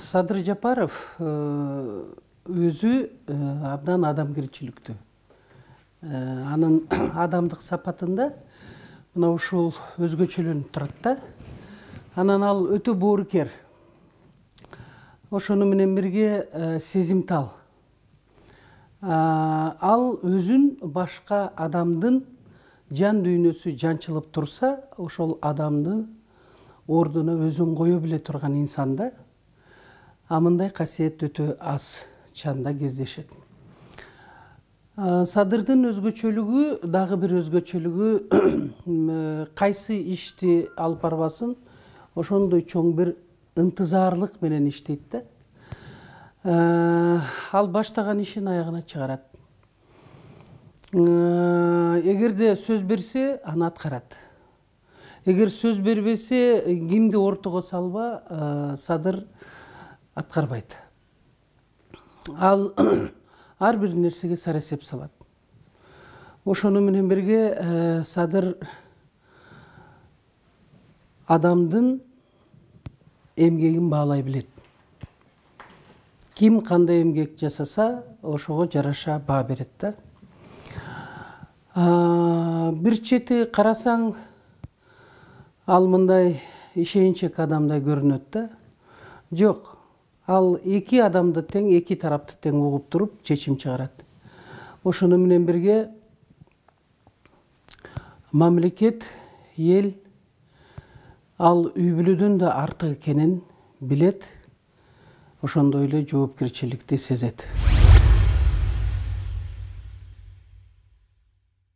Садыр Жапаров өзү абдан адамгерчиликтүү. Анын адамдык сапатында мына ушул өзгөчөлөнүп турат да. Анан ал өтө боорукер. Ошону менен бирге сезимтал. Ал өзүн башка адамдын жан дүйнөсү жанчылып турса, ошол адамдын ордуна өзүн кое биле турган инсан да. Мындай касиет өтө аз чанда кездешет. Садырдын өзгөчөлүгү, дагы бир өзгөчөлүгү кайсы ишти алып барбасын, ошондой чоң бир ынтызарлык менен иштейт да. Ал баштаган ишин аягына чыгарат. Эгерде сөз берсе, аны аткарат. Эгер сөз бербесе, кимди ортого салба, Садыр аткарбайт. Ал ар бир нерсеге сарасеп салат. Ошону менен бирге Садыр адамдын эмгегин баалай билет. Ким кандай эмгек жасаса, ошого жараша баа берет да. Бир чети карасаң, ал мындай ишенчек адамдай көрүнөт да. Жок, ал эки адамды тең, эки тарапты тең угуп туруп чечим чыгарат. Ошону менен бирге мамлекет, эл ал үй бүлөдөн да артык экенин билет, ошондой эле жоопкерчиликти сезет.